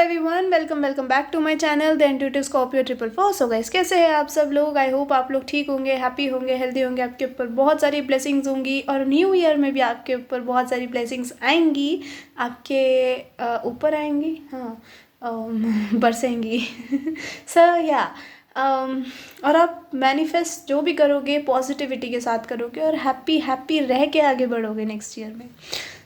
Everyone, welcome back to my channel the intuitive Scorpio 444। So guys, कैसे हैं आप सब लोग? आई होप आप लोग ठीक होंगे, हैप्पी होंगे, हेल्दी होंगे। आपके ऊपर बहुत सारी ब्लेसिंग्स होंगी और न्यू ईयर में भी आपके ऊपर बहुत सारी ब्लेसिंग्स आएंगी। आपके ऊपर आएंगी, हाँ, बरसेंगी। सो या और आप मैनिफेस्ट जो भी करोगे पॉजिटिविटी के साथ करोगे और हैप्पी हैप्पी रह के आगे बढ़ोगे नेक्स्ट ईयर में।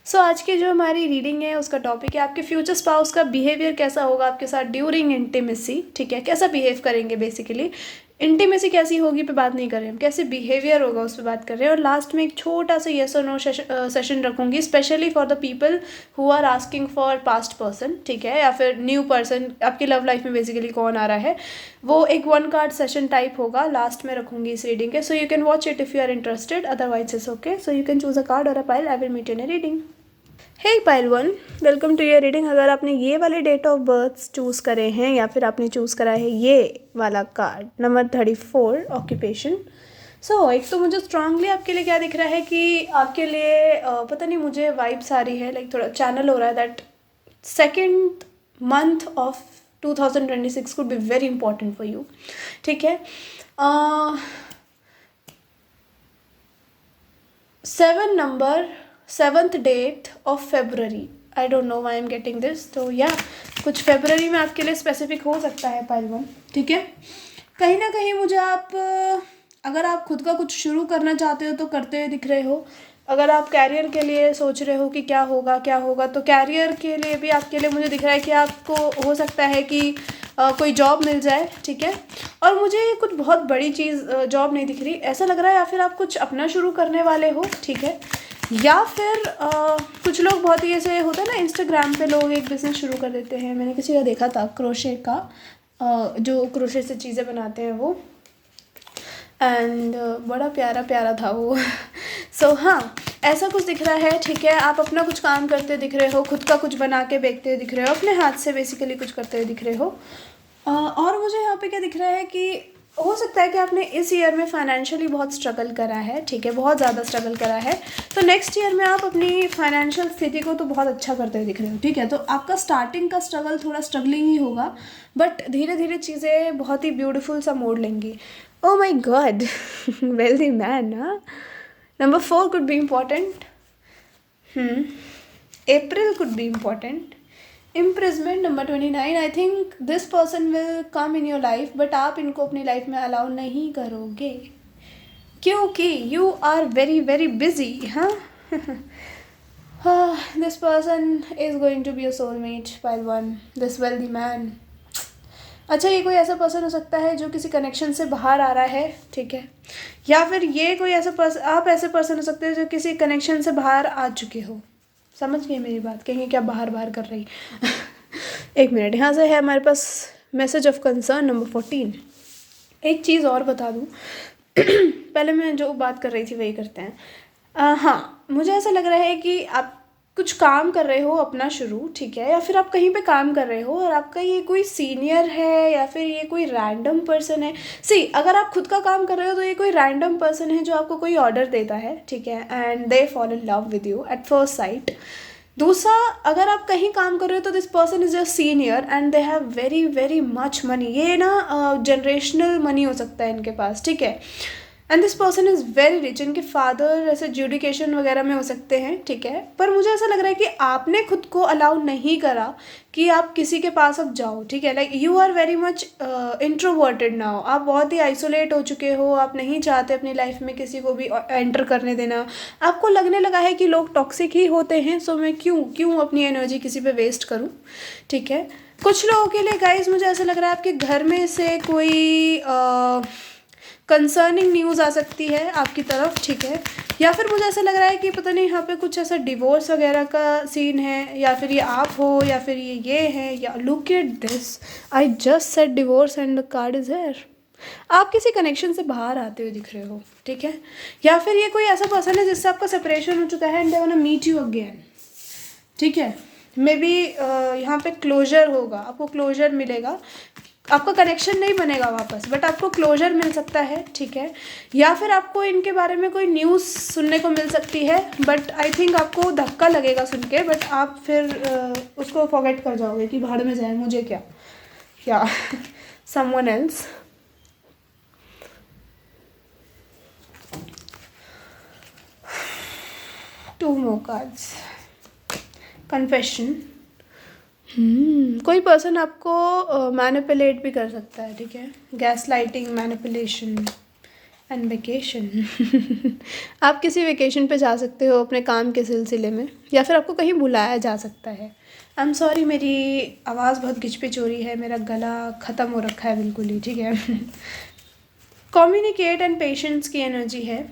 सो आज की जो हमारी रीडिंग है उसका टॉपिक है आपके फ्यूचर स्पाउस का बिहेवियर कैसा होगा आपके साथ ड्यूरिंग इंटीमेसी। ठीक है, कैसा बिहेव करेंगे। बेसिकली इंटीमेसी कैसी होगी पे बात नहीं कर रहे हम, कैसे बिहेवियर होगा उस पर बात कर रहे हैं। और लास्ट में एक छोटा सा येस और नो सेशन रखूंगी specially for the people who are asking for past person, ठीक है, या फिर न्यू पर्सन आपकी लव लाइफ में बेसिकली कौन आ रहा है। वो एक 1 कार्ड सेशन टाइप होगा, लास्ट में रखूंगी इस रीडिंग के। So you can watch it if you are interested, otherwise it's okay. So you can choose a card और a pile. I will meet in A reading. Hey pile 1, welcome to your reading. अगर आपने ये वाले date of birth choose करे हैं या फिर आपने चूज़ करा है ये वाला कार्ड नंबर 34 ऑक्यूपेशन। सो एक तो मुझे स्ट्रांगली आपके लिए क्या दिख रहा है कि आपके लिए पता नहीं, मुझे वाइब्स आ रही है, लाइक थोड़ा चैनल हो रहा है that second month of 2026 could be very important for you. ठीक है, 7th date of February. I don't know why I am getting this. तो या कुछ फेब्रवरी में आपके लिए स्पेसिफिक हो सकता है पाइल 1। ठीक है, कहीं ना कहीं मुझे आप अगर आप खुद का कुछ शुरू करना चाहते हो तो करते हुए दिख रहे हो। अगर आप कैरियर के लिए सोच रहे हो कि क्या होगा क्या होगा, तो कैरियर के लिए भी आपके लिए मुझे दिख रहा है कि आपको हो सकता है कि कोई जॉब मिल जाए। ठीक है, और मुझे कुछ बहुत बड़ी चीज़ जॉब नहीं दिख रही, ऐसा लग रहा है या फिर आप कुछ अपना शुरू करने वाले हो। ठीक है, या फिर कुछ लोग बहुत ही ऐसे होता है ना, इंस्टाग्राम पे लोग एक बिज़नेस शुरू कर देते हैं। मैंने किसी का देखा था क्रोशे का, जो क्रोशे से चीज़ें बनाते हैं वो, एंड बड़ा प्यारा प्यारा था वो। सो हाँ, ऐसा कुछ दिख रहा है। ठीक है, आप अपना कुछ काम करते दिख रहे हो, खुद का कुछ बना के बेचते हुए दिख रहे हो, अपने हाथ से बेसिकली कुछ करते हुए दिख रहे हो। और मुझे यहाँ पे क्या दिख रहा है कि हो सकता है कि आपने इस ईयर में फाइनेंशियली बहुत स्ट्रगल करा है। ठीक है, बहुत ज़्यादा स्ट्रगल करा है, तो नेक्स्ट ईयर में आप अपनी फाइनेंशियल स्थिति को तो बहुत अच्छा करते हुए दिख रहे हो। ठीक है, तो आपका स्टार्टिंग का स्ट्रगल थोड़ा स्ट्रगलिंग ही होगा, बट धीरे धीरे चीज़ें बहुत ही ब्यूटीफुल सा मोड़ लेंगी। Oh my God, wealthy man. हाँ, number 4 could be important. April could be important. Imprisonment number 29। I think this person will come in your life, but आप इनको अपनी लाइफ में अलाउ नहीं करोगे क्योंकि you are very very busy. हाँ, this person is going to be your soulmate pile 1, this wealthy man. अच्छा, ये कोई ऐसा पर्सन हो सकता है जो किसी कनेक्शन से बाहर आ रहा है। ठीक है, या फिर ये कोई ऐसा पर्सन, आप ऐसे पर्सन हो सकते हैं जो किसी कनेक्शन से बाहर आ चुके हो। समझ गए मेरी बात? कहीं क्या बाहर बाहर कर रही। एक मिनट, यहाँ से है हमारे पास मैसेज ऑफ कंसर्न नंबर 14। एक चीज़ और बता दूँ, पहले मैं जो बात कर रही थी वही करते हैं। हाँ, मुझे ऐसा लग रहा है कि आप कुछ काम कर रहे हो अपना शुरू। ठीक है, या फिर आप कहीं पे काम कर रहे हो और आपका ये कोई सीनियर है या फिर ये कोई रैंडम पर्सन है। सी, अगर आप खुद का काम कर रहे हो तो ये कोई रैंडम पर्सन है जो आपको कोई ऑर्डर देता है। ठीक है, and they fall in love with you at first sight. दूसरा, अगर आप कहीं काम कर रहे हो तो this person is your senior and they have very very much money. ये ना जनरेशनल मनी हो सकता है इनके पास। ठीक है, and this person is very rich. इनके फादर ऐसे एजुकेशन वगैरह में हो सकते हैं। ठीक है, पर मुझे ऐसा लग रहा है कि आपने खुद को अलाउ नहीं करा कि आप किसी के पास अब जाओ। ठीक है, like you are very much introverted now. आप बहुत ही आइसोलेट हो चुके हो, आप नहीं चाहते अपनी लाइफ में किसी को भी एंटर करने देना। आपको लगने लगा है कि लोग टॉक्सिक ही होते हैं, सो मैं क्यों अपनी एनर्जी किसी पे वेस्ट करूँ। ठीक है, कुछ लोगों के लिए गाइज मुझे ऐसा लग रहा है आपके घर में से कोई कंसर्निंग न्यूज़ आ सकती है आपकी तरफ। ठीक है, या फिर मुझे ऐसा लग रहा है कि पता नहीं यहाँ पे कुछ ऐसा डिवोर्स वगैरह का सीन है, या फिर ये आप हो या फिर ये है। या look at this, I just said divorce and the card is here. आप किसी कनेक्शन से बाहर आते हुए दिख रहे हो। ठीक है, या फिर ये कोई ऐसा पर्सन है जिससे आपका सेपरेशन हो चुका है and they want to meet you again. ठीक है, मे बी यहाँ पे क्लोजर होगा, आपको क्लोजर मिलेगा। आपका कनेक्शन नहीं बनेगा वापस, बट आपको क्लोजर मिल सकता है, ठीक है। या फिर आपको इनके बारे में कोई न्यूज़ सुनने को मिल सकती है, बट आई थिंक आपको धक्का लगेगा सुन के, बट आप फिर उसको फॉरगेट कर जाओगे कि भाड़ में जाए, मुझे क्या, या someone else. Two more cards. Confession. कोई पर्सन आपको मैनिपुलेट भी कर सकता है, ठीक है। Gaslighting, manipulation and vacation. आप किसी वेकेशन पे जा सकते हो अपने काम के सिलसिले में, या फिर आपको कहीं बुलाया जा सकता है। आई एम सॉरी, मेरी आवाज़ बहुत गिचपिच हो रही है, मेरा गला ख़त्म हो रखा है बिल्कुल ही, ठीक है। कम्युनिकेट एंड पेशेंस की एनर्जी है,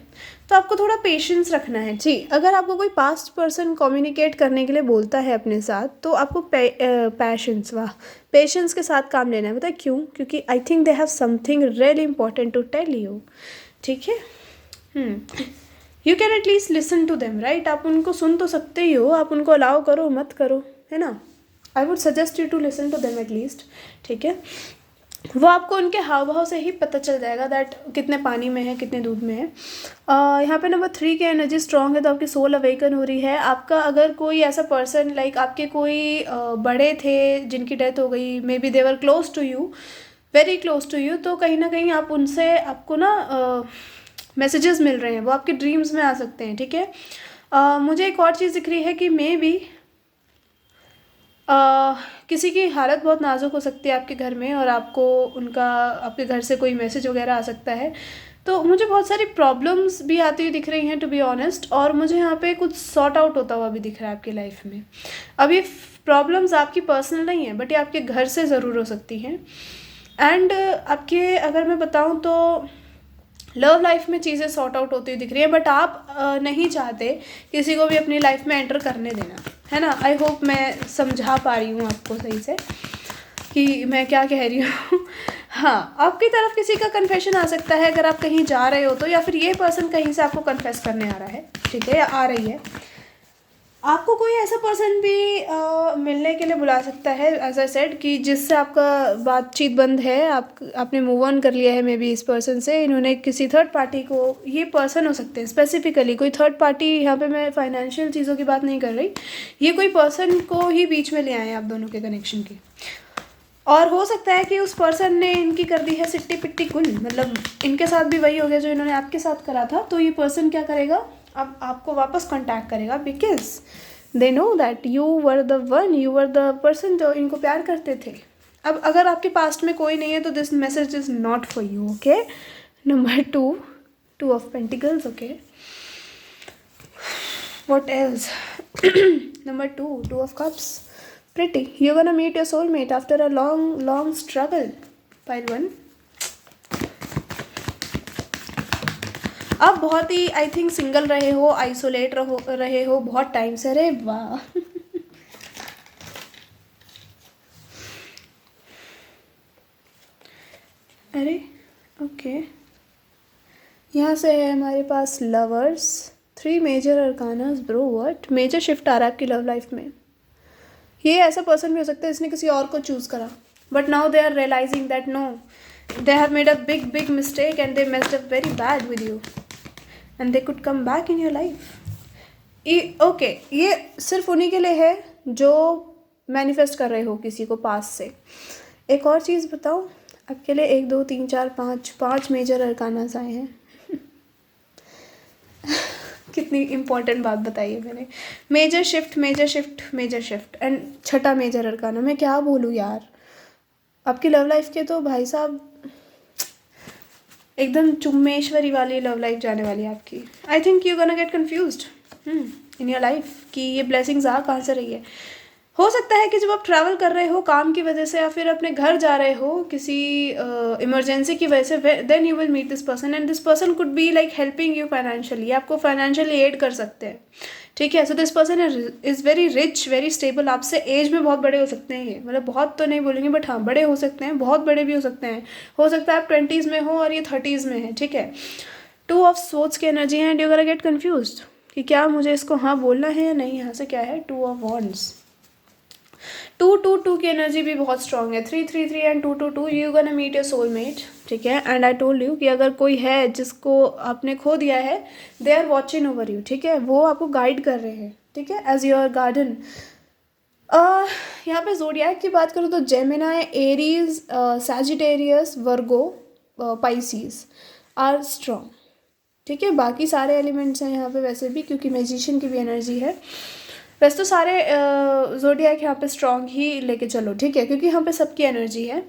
तो आपको थोड़ा पेशेंस रखना है जी। अगर आपको कोई पास्ट पर्सन कम्युनिकेट करने के लिए बोलता है अपने साथ, तो आपको पेशेंस के साथ काम लेना है। पता है क्यों? क्योंकि I think they have something really important to tell you, ठीक है। You can at least listen to them, right. आप उनको सुन तो सकते ही हो, आप उनको अलाउ करो मत करो, है ना। I would suggest you to listen to them at least, ठीक है। वो आपको उनके हाव भाव से ही पता चल जाएगा दैट कितने पानी में है, कितने दूध में है। यहाँ पे नंबर 3 की एनर्जी स्ट्रॉन्ग है, तो आपकी सोल अवेकन हो रही है। आपका अगर कोई ऐसा पर्सन, लाइक आपके कोई बड़े थे जिनकी डेथ हो गई, maybe they were close to you, very close to you, तो कहीं ना कहीं आप उनसे, आपको ना मैसेजेस मिल रहे हैं, वो आपके ड्रीम्स में आ सकते हैं, ठीक है। मुझे एक और चीज़ दिख रही है कि मे बी किसी की हालत बहुत नाजुक हो सकती है आपके घर में, और आपको उनका, आपके घर से कोई मैसेज वगैरह आ सकता है। तो मुझे बहुत सारी प्रॉब्लम्स भी आती हुई दिख रही हैं, टू बी ऑनेस्ट, और मुझे यहाँ पे कुछ सॉर्ट आउट होता हुआ भी दिख रहा है आपकी लाइफ में। अब ये प्रॉब्लम्स आपकी पर्सनल नहीं है, बट ये आपके घर से ज़रूर हो सकती हैं। एंड आपके, अगर मैं बताऊँ तो लव लाइफ में चीज़ें सॉर्ट आउट होती हुई दिख रही है, बट आप नहीं चाहते किसी को भी अपनी लाइफ में एंटर करने देना, है ना। आई होप मैं समझा पा रही हूँ आपको सही से कि मैं क्या कह रही हूँ। हाँ, आपकी तरफ किसी का कन्फेशन आ सकता है अगर आप कहीं जा रहे हो तो, या फिर ये पर्सन कहीं से आपको कन्फेस करने आ रहा है, ठीक है, या आ रही है। आपको कोई ऐसा पर्सन भी मिलने के लिए बुला सकता है, एज आई सेड, कि जिससे आपका बातचीत बंद है, आपने मूव ऑन कर लिया है मे बी इस पर्सन से। इन्होंने किसी थर्ड पार्टी को, ये पर्सन हो सकते हैं स्पेसिफिकली कोई थर्ड पार्टी, यहाँ पे मैं फाइनेंशियल चीज़ों की बात नहीं कर रही, ये कोई पर्सन को ही बीच में ले आए आप दोनों के कनेक्शन की। और हो सकता है कि उस पर्सन ने इनकी कर दी है सिट्टी पिट्टी कुल, मतलब इनके साथ भी वही हो गया जो इन्होंने आपके साथ करा था। तो ये पर्सन क्या करेगा, अब आपको वापस कांटेक्ट करेगा, because they know that you were the one, you were the person जो इनको प्यार करते थे। अब अगर आपके पास्ट में कोई नहीं है तो this message is not for you, okay. Number 2, 2 of pentacles, okay. What else? Number 2, 2 of cups, pretty. You're gonna meet your soulmate after a long struggle. Pile 1. आप बहुत ही आई थिंक सिंगल रहे हो, isolate रहे हो बहुत time से। अरे वाह। अरे ओके, यहाँ से है हमारे पास lovers, 3 major arcanas. Bro what? Major shift आ रहा है आपकी लव लाइफ में। ये ऐसा पर्सन भी हो सकता है जिसने किसी और को चूज़ करा, but now they are realising that no, they have made a big mistake and they messed up very bad with you and they could come back in your life. Okay, ये सिर्फ उन्हीं के लिए है जो manifest कर रहे हो किसी को पास से। एक और चीज़ बताओ, आपके लिए 1 2 3 4 5 मेजर अरकानास आए हैं। कितनी इम्पॉर्टेंट बात बताई है मैंने। Major shift, major shift, major shift and छठा मेजर अरकाना। मैं क्या बोलूँ यार, आपकी लव लाइफ के तो भाई साहब एकदम चुम्मेश्वरी वाली लव लाइफ जाने वाली है आपकी। आई think you gonna get confused in your life कि ये ब्लेसिंग्स आ कहाँ से रही है। हो सकता है कि जब आप ट्रैवल कर रहे हो काम की वजह से, या फिर अपने घर जा रहे हो किसी इमरजेंसी की वजह से, then you will meet this person and this person could be like helping you financially, आपको फाइनेंशियली एड कर सकते हैं, ठीक है। So this person is very rich, very stable. आपसे एज में बहुत बड़े हो सकते हैं ये, मतलब बहुत तो नहीं बोलेंगे बट हाँ बड़े हो सकते हैं, बहुत बड़े भी हो सकते हैं। हो सकता है आप 20s में हो और ये 30s में है, ठीक है। 2 ऑफ स्वॉर्ड्स की एनर्जी है and you gonna get confused कि क्या मुझे इसको हाँ बोलना है या नहीं। यहाँ से क्या है, 2 ऑफ वॉन्ड्स, 2 की एनर्जी भी बहुत स्ट्रांग है। 3 and 2 you gonna meet your soulmate, ठीक है। एंड आई टोल्ड यू कि अगर कोई है जिसको आपने खो दिया है, they are watching over you, ठीक है। वो आपको गाइड कर रहे हैं, ठीक है, एज योर गार्डन। यहाँ पे ज़ोडिएक की बात करूँ तो Gemini, Aries, Sagittarius, Virgo, Pisces are strong, ठीक है। बाकी सारे एलिमेंट्स हैं यहाँ पे वैसे भी, क्योंकि मैजिशियन की भी एनर्जी है। वैसे तो सारे ज़ोडिएक यहाँ पे स्ट्रॉन्ग ही लेके चलो, ठीक है, क्योंकि यहाँ पे सबकी एनर्जी है।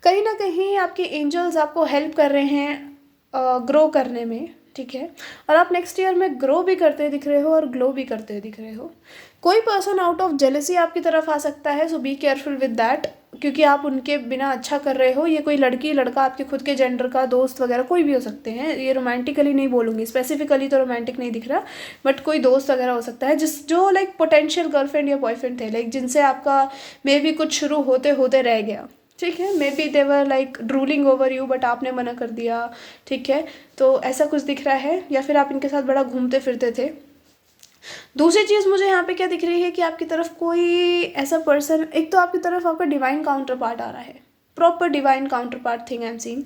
कहीं ना कहीं आपके एंजल्स आपको हेल्प कर रहे हैं ग्रो करने में, ठीक है। और आप नेक्स्ट ईयर में ग्रो भी करते दिख रहे हो और ग्लो भी करते दिख रहे हो। कोई पर्सन आउट ऑफ जेलसी आपकी तरफ आ सकता है, सो बी केयरफुल विद दैट, क्योंकि आप उनके बिना अच्छा कर रहे हो। ये कोई लड़की लड़का आपके खुद के जेंडर का दोस्त वगैरह कोई भी हो सकते हैं। ये रोमांटिकली नहीं बोलूँगी, स्पेसिफिकली तो रोमांटिक नहीं दिख रहा, बट कोई दोस्त वगैरह हो सकता है जो लाइक पोटेंशियल गर्लफ्रेंड या बॉयफ्रेंड थे, लाइक जिनसे आपका मे बी कुछ शुरू होते होते रह गया, ठीक है। May be they were like drooling over you, but आपने मना कर दिया, ठीक है। तो ऐसा कुछ दिख रहा है, या फिर आप इनके साथ बड़ा घूमते फिरते थे। दूसरी चीज़ मुझे यहाँ पे क्या दिख रही है कि आपकी तरफ कोई ऐसा पर्सन, एक तो आपकी तरफ आपका डिवाइन काउंटर पार्ट आ रहा है, proper divine counter part thing I am seeing.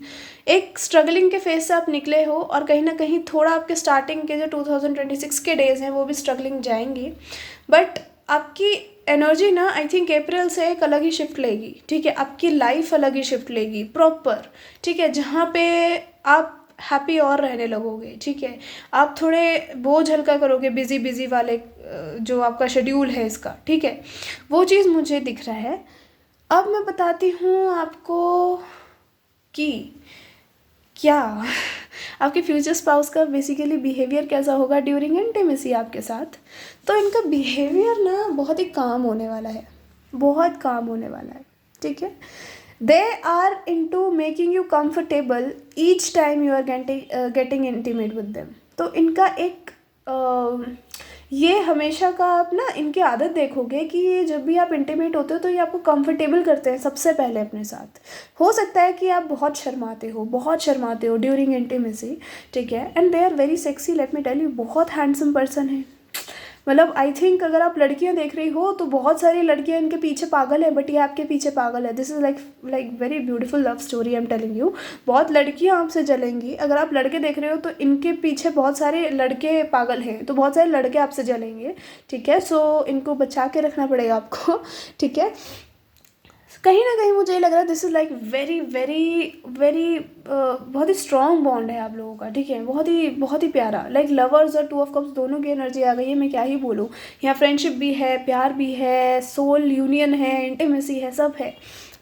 एक स्ट्रगलिंग के फेज से आप निकले हो, और कहीं ना कहीं थोड़ा आपके स्टार्टिंग के जो 2026 के डेज हैं वो भी स्ट्रगलिंग जाएंगी, बट आपकी एनर्जी ना आई थिंक अप्रैल से एक अलग ही शिफ्ट लेगी, ठीक है। आपकी लाइफ अलग ही शिफ्ट लेगी प्रॉपर, ठीक है, जहाँ पे आप हैप्पी और रहने लगोगे, ठीक है। आप थोड़े बोझ हल्का करोगे बिजी वाले जो आपका शेड्यूल है इसका, ठीक है। वो चीज़ मुझे दिख रहा है। अब मैं बताती हूँ आपको कि क्या आपके फ्यूचर स्पाउस का बेसिकली बिहेवियर कैसा होगा ड्यूरिंग इंटीमेसी आपके साथ। तो इनका बिहेवियर ना बहुत ही काम होने वाला है, बहुत काम होने वाला है, ठीक है। They are into making you comfortable each time you are getting intimate with them. तो इनका एक ये हमेशा का आप ना इनकी आदत देखोगे कि ये जब भी आप इंटीमेट होते हो तो ये आपको कंफर्टेबल करते हैं सबसे पहले अपने साथ। हो सकता है कि आप बहुत शर्माते हो ड्यूरिंग इंटीमेसी, ठीक है। And they are very sexy, let me tell you, बहुत हैंडसम पर्सन है। मतलब आई थिंक अगर आप लड़कियां देख रही हो तो बहुत सारी लड़कियां इनके पीछे पागल है, बट ये आपके पीछे पागल है। This is like very beautiful love story I am telling you. बहुत लड़कियां आपसे जलेंगी। अगर आप लड़के देख रहे हो तो इनके पीछे बहुत सारे लड़के पागल हैं, तो बहुत सारे लड़के आपसे जलेंगे, ठीक है। सो इनको बचा के रखना पड़ेगा आपको, ठीक है। कहीं ना कहीं मुझे लग रहा है this is like very very very बहुत ही स्ट्रॉन्ग बॉन्ड है आप लोगों का, ठीक है। बहुत ही प्यारा, लाइक लवर्स और 2 ऑफ कप्स दोनों की एनर्जी आ गई है। मैं क्या ही बोलूँ, यहाँ फ्रेंडशिप भी है, प्यार भी है, सोल यूनियन है, इंटीमेसी है, सब है,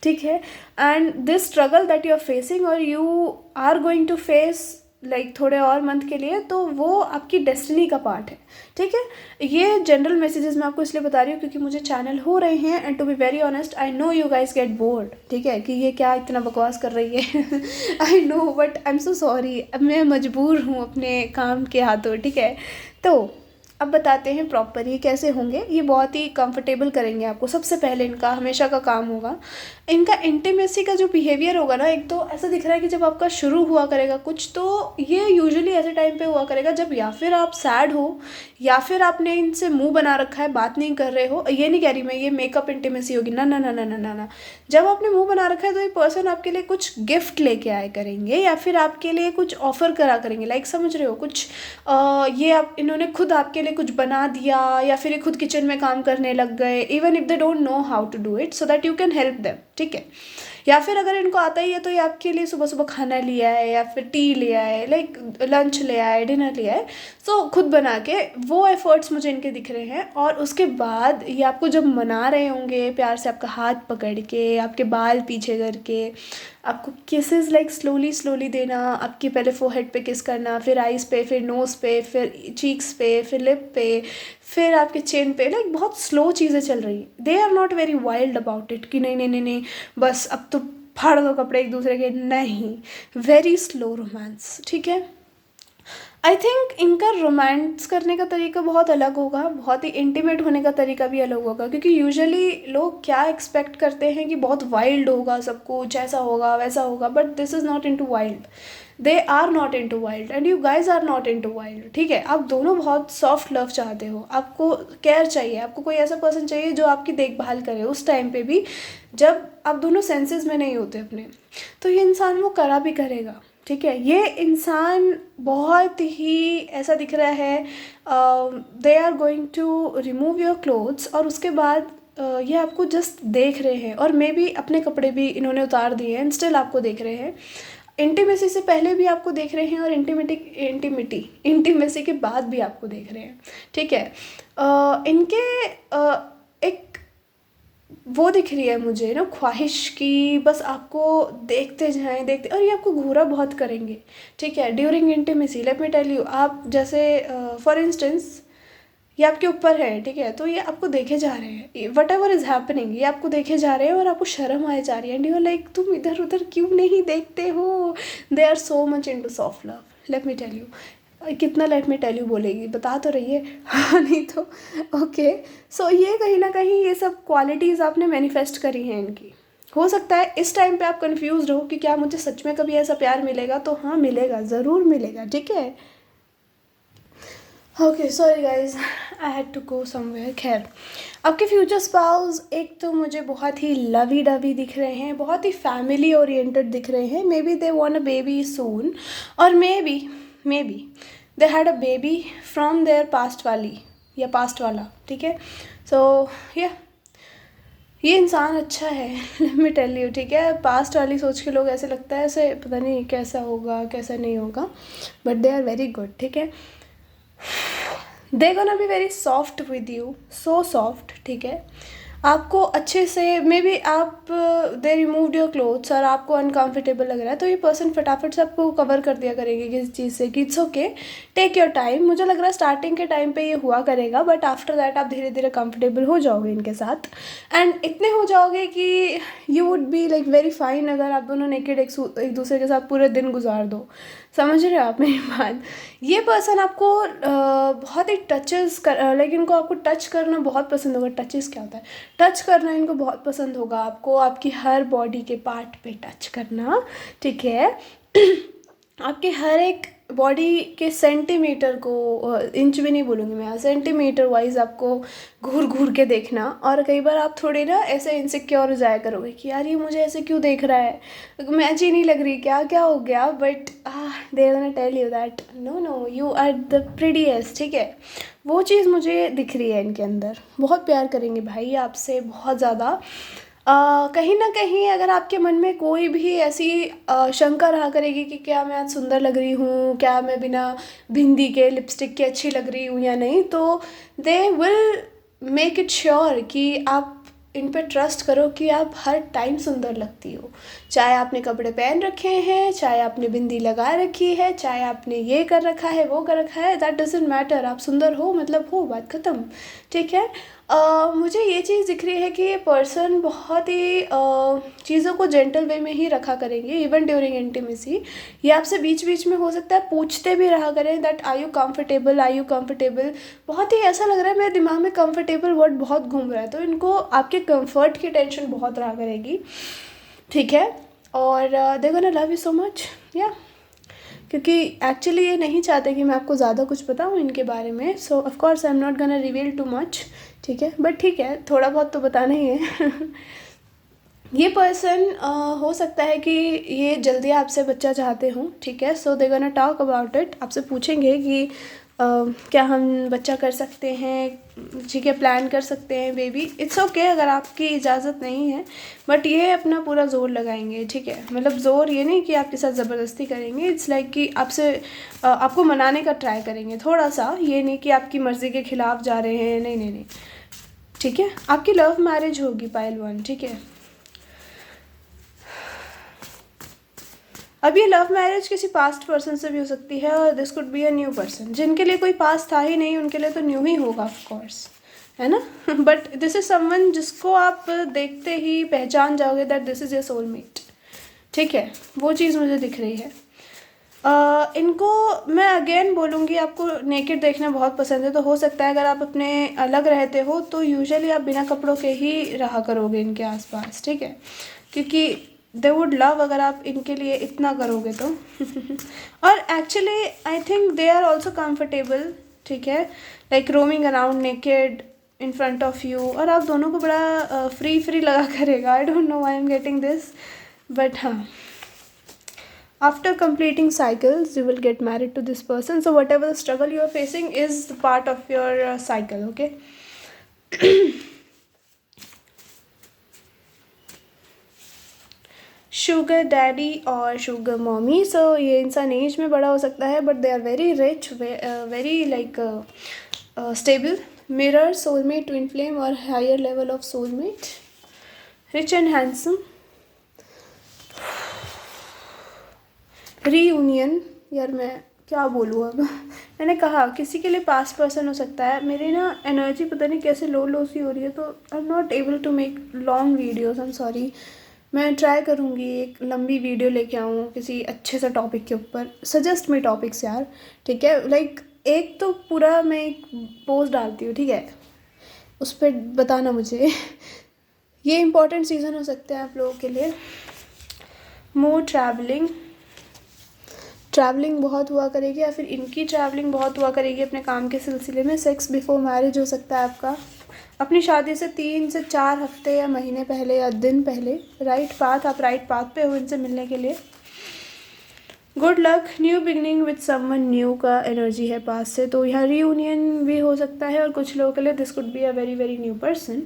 ठीक है। And this struggle that you are facing और you are going to face like थोड़े और मंथ के लिए, तो वो आपकी डेस्टिनी का पार्ट है, ठीक है। ये जनरल मैसेजेस मैं आपको इसलिए बता रही हूँ क्योंकि मुझे चैनल हो रहे हैं, and to be very honest I know you guys get bored, ठीक है, कि ये क्या इतना बकवास कर रही है I know, but I am so sorry. अब मैं मजबूर हूँ अपने काम के हाथों, ठीक है। तो अब बताते हैं प्रॉपर ये कैसे होंगे। ये बहुत ही कंफर्टेबल करेंगे आपको। सबसे पहले इनका हमेशा का काम होगा, इनका इंटीमेसी का जो बिहेवियर होगा ना, एक तो ऐसा दिख रहा है कि जब आपका शुरू हुआ करेगा कुछ, तो ये यूजुअली ऐसे टाइम पे हुआ करेगा जब या फिर आप सैड हो या फिर आपने इनसे मुंह बना रखा है, बात नहीं कर रहे हो। ये नहीं कह रही मैं ये मेकअप इंटीमेसी होगी, ना ना ना ना ना ना ना। जब आपने मुंह बना रखा है तो ये पर्सन आपके लिए कुछ गिफ्ट लेके आए करेंगे या फिर आपके लिए कुछ ऑफर करा करेंगे, लाइक समझ रहे हो, कुछ ये आप इन्होंने खुद आपके लिए कुछ बना दिया या फिर ये खुद किचन में काम करने लग गए, even if they don't know how to do it, so that you can help them, ठीक है। या फिर अगर इनको आता ही है तो ये आपके लिए सुबह सुबह खाना ले आए या फिर टी ले आए, लाइक लंच ले आए, डिनर ले आए, सो खुद बना के। वो एफर्ट्स मुझे इनके दिख रहे हैं। और उसके बाद ये आपको जब मना रहे होंगे प्यार से, आपका हाथ पकड़ के, आपके बाल पीछे करके, आपको किसेस लाइक स्लोली देना, आपकी पहले फोरहेड पे किस करना, फिर आइज़ पे, फिर नोज़ पे, फिर चीक्स पे, फिर लिप पे, फिर आपके चेन पे, लाइक बहुत स्लो चीज़ें चल रही हैं। They are not very wild about it कि नहीं नहीं नहीं नहीं बस अब तो फाड़ दो कपड़े एक दूसरे के, नहीं, वेरी स्लो रोमांस, ठीक है। आई थिंक इनका रोमांस करने का तरीका बहुत अलग होगा, बहुत ही इंटीमेट होने का तरीका भी अलग होगा, क्योंकि यूजुअली लोग क्या एक्सपेक्ट करते हैं कि बहुत वाइल्ड होगा सब कुछ, ऐसा होगा वैसा होगा, but this is not into wild, they are not into wild and you guys are not into wild, ठीक है। आप दोनों बहुत सॉफ्ट लव चाहते हो, आपको केयर चाहिए, आपको कोई ऐसा पर्सन चाहिए जो आपकी देखभाल करे उस टाइम पे भी जब आप दोनों सेंसेस में नहीं होते अपने, तो ये इंसान वो करा भी करेगा, ठीक है। ये इंसान बहुत ही ऐसा दिख रहा है, they are going to remove your clothes, और उसके बाद ये आपको जस्ट देख रहे हैं, और मे बी अपने कपड़े भी इन्होंने उतार दिए हैं एंड स्टिल आपको देख रहे हैं। इंटीमेसी से पहले भी आपको देख रहे हैं और इंटीमेसी के बाद भी आपको देख रहे हैं, ठीक है। इनके एक वो दिख रही है मुझे ना ख्वाहिश की, बस आपको देखते जाएं देखते, और ये आपको घूरा बहुत करेंगे, ठीक है, during intimacy. Let me tell you, आप जैसे फॉर इंस्टेंस ये आपके ऊपर है, ठीक है, तो ये आपको देखे जा रहे हैं, वट एवर इज़ हैपनिंग ये आपको देखे जा रहे हैं और आपको शर्म आए जा रही है, एंड यू आर लाइक तुम इधर उधर क्यों नहीं देखते हो। They are so much into soft love, let me tell you. कितना लेट मी टेल यू बोलेगी, बता तो रही है हाँ नहीं तो ओके। सो ये कहीं ना कहीं ये सब क्वालिटीज़ आपने मैनिफेस्ट करी हैं इनकी। हो सकता है इस टाइम पे आप कंफ्यूज हो कि क्या मुझे सच में कभी ऐसा प्यार मिलेगा, तो हाँ मिलेगा, ज़रूर मिलेगा, ठीक है। Okay sorry guys, I had to go somewhere. खैर, आपके फ्यूचर स्पाउस एक तो मुझे बहुत ही लवी डवी दिख रहे हैं, बहुत ही फैमिली ओरिएंटेड दिख रहे हैं, maybe they want a baby soon, और maybe they had a baby from their past वाली या पास्ट वाला, ठीक है। सो ये इंसान अच्छा है, लेट मी टेल यू, ठीक है। पास्ट वाली सोच के लोग ऐसे लगता है ऐसे पता नहीं कैसा होगा कैसा नहीं होगा, but they are very good, ठीक है। They gonna be very soft with you, so soft, ठीक है। आपको अच्छे से मे बी आप दे रिमूव्ड योर क्लोथ्स और आपको अनकम्फर्टेबल लग रहा है, तो ये पर्सन फटाफट से आपको कवर कर दिया करेंगे किसी चीज़ से कि it's okay, take your time. मुझे लग रहा है स्टार्टिंग के टाइम पे ये हुआ करेगा, बट आफ्टर दैट आप धीरे धीरे कंफर्टेबल हो जाओगे इनके साथ, एंड इतने हो जाओगे कि you would be like very fine अगर आप दोनों नेकेड एक दूसरे के साथ पूरे दिन गुजार दो। समझ रहे हो आप मेरी बात। ये पर्सन आपको बहुत ही टचेस कर, लाइक इनको आपको टच करना बहुत पसंद होगा। टचेस क्या होता है? टच करना इनको बहुत पसंद होगा, आपको आपकी हर बॉडी के पार्ट पे टच करना, ठीक है। आपके हर एक बॉडी के सेंटीमीटर को, इंच भी नहीं बोलूँगी मैं, सेंटीमीटर वाइज आपको घूर घूर के देखना, और कई बार आप थोड़े ना ऐसे इनसिक्योर हो जाया करोगे कि यार ये मुझे ऐसे क्यों देख रहा है, मैच ही नहीं लग रही, क्या क्या हो गया, but they gonna tell you that no you are the prettiest, ठीक है। वो चीज़ मुझे दिख रही है इनके अंदर, बहुत प्यार करेंगे भाई आपसे, बहुत ज़्यादा। कहीं ना कहीं अगर आपके मन में कोई भी ऐसी शंका रहा करेगी कि क्या मैं आज सुंदर लग रही हूँ, क्या मैं बिना बिंदी के लिपस्टिक के अच्छी लग रही हूँ या नहीं, तो they will make it sure कि आप इन पे ट्रस्ट करो कि आप हर टाइम सुंदर लगती हो, चाहे आपने कपड़े पहन रखे हैं, चाहे आपने बिंदी लगा रखी है, चाहे आपने ये कर रखा है वो कर रखा है, दैट डजंट मैटर, आप सुंदर हो मतलब हो, बात ख़त्म, ठीक है। मुझे ये चीज़ दिख रही है कि ये पर्सन बहुत ही चीज़ों को जेंटल वे में ही रखा करेंगे, इवन ड्यूरिंग इंटीमेसी। ये आपसे बीच बीच में हो सकता है पूछते भी रहा करें दैट आर यू कंफर्टेबल। बहुत ही ऐसा लग रहा है मेरे दिमाग में कंफर्टेबल वर्ड बहुत घूम रहा है, तो इनको आपके कंफर्ट की टेंशन बहुत रहा करेगी, ठीक है। और they gonna love you so much, या क्योंकि एक्चुअली ये नहीं चाहते कि मैं आपको ज़्यादा कुछ बताऊँ इनके बारे में, सो of course I am not gonna reveal too much, ठीक है, बट ठीक है थोड़ा बहुत तो बताना ही है। ये पर्सन हो सकता है कि ये जल्दी आपसे बच्चा चाहते हों, ठीक है। So they gonna talk about it, आपसे पूछेंगे कि क्या हम बच्चा कर सकते हैं, ठीक है, प्लान कर सकते हैं बेबी, इट्स ओके अगर आपकी इजाज़त नहीं है, बट ये अपना पूरा ज़ोर लगाएंगे, ठीक है। मतलब ज़ोर ये नहीं कि आपके साथ ज़बरदस्ती करेंगे, इट्स लाइक कि आपसे आपको मनाने का ट्राई करेंगे थोड़ा सा, ये नहीं कि आपकी मर्ज़ी के ख़िलाफ़ जा रहे हैं, नहीं, ठीक है। आपकी लव मैरिज होगी पाइल 1, ठीक है। अब ये लव मैरिज किसी पास्ट पर्सन से भी हो सकती है, और this could be a new person. जिनके लिए कोई पास्ट था ही नहीं उनके लिए तो न्यू ही होगा ऑफ कोर्स, है ना। बट दिस इज समवन जिसको आप देखते ही पहचान जाओगे that this is your soulmate, ठीक है। वो चीज़ मुझे दिख रही है। इनको मैं अगेन बोलूँगी, आपको नेकेड देखना बहुत पसंद है तो हो सकता है अगर आप अपने अलग रहते हो तो यूजुअली आप बिना कपड़ों के ही रहा करोगे इनके आसपास, ठीक है, क्योंकि दे वुड लव अगर आप इनके लिए इतना करोगे तो और actually I think they are also comfortable, ठीक है, like roaming around naked in front of you, और आप दोनों को बड़ा फ्री फ्री लगा करेगा. I don't know I am getting this, but हाँ, after completing cycles you will get married to this person, so whatever the struggle you are facing is the part of your cycle, okay. Sugar daddy और sugar mommy, so ये इंसान age में बड़ा हो सकता है but they are very rich, very like stable. Mirror soulmate, twin flame और higher level of soulmate, rich and handsome. Reunion, यार मैं क्या बोलूँ अब. मैंने कहा किसी के लिए पास्ट पर्सन हो सकता है. मेरी ना एनर्जी पता नहीं कैसे लो सी हो रही है, तो I am not able to make long videos, I am sorry. मैं ट्राई करूँगी एक लंबी वीडियो लेके आऊँ किसी अच्छे से टॉपिक के ऊपर. सजेस्ट मी टॉपिक्स यार, ठीक है, लाइक एक तो पूरा मैं एक पोस्ट डालती हूँ, ठीक है, उस पर बताना मुझे. ये इम्पोर्टेंट सीज़न हो सकते हैं आप लोगों के लिए. मोर ट्रैवलिंग बहुत हुआ करेगी, या फिर इनकी ट्रैवलिंग बहुत हुआ करेगी अपने काम के सिलसिले में. सेक्स बिफोर मैरिज हो सकता है आपका, अपनी शादी से 3 से 4 हफ्ते या महीने पहले या दिन पहले. राइट पाथ, आप राइट पाथ पे हो इनसे मिलने के लिए. Good luck, new beginning with someone new का एनर्जी है पास से, तो यहाँ रीयूनियन भी हो सकता है, और कुछ लोगों के लिए this could be a very very new person.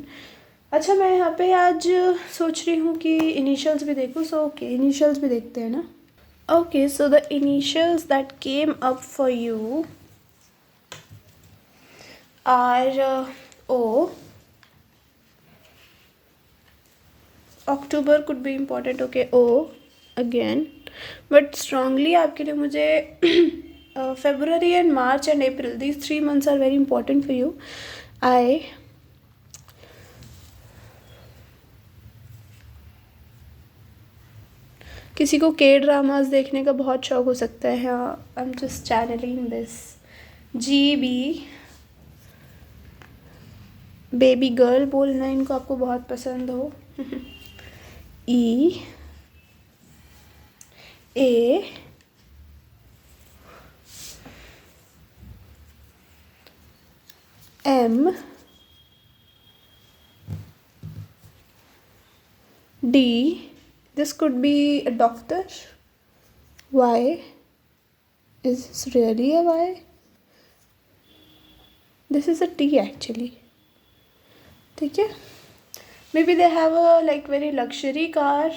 अच्छा, मैं यहाँ पे आज सोच रही हूँ कि इनिशियल्स भी देखूँ, सो ओके इनिशियल्स भी देखते हैं ना. Okay, so the initials that came up for you are O. October could be important, okay, O again, but strongly आपके लिए मुझे February and March and April, these 3 months are very important for you. किसी को के dramas देखने का बहुत शौक हो सकता है. I am just channelling this. GB, baby girl बोलना इनको आपको बहुत पसंद हो. E, A, M, D. This could be a doctor. Y. Is this really a Y? This is a T actually. ठीक है. Maybe they have a like very luxury car.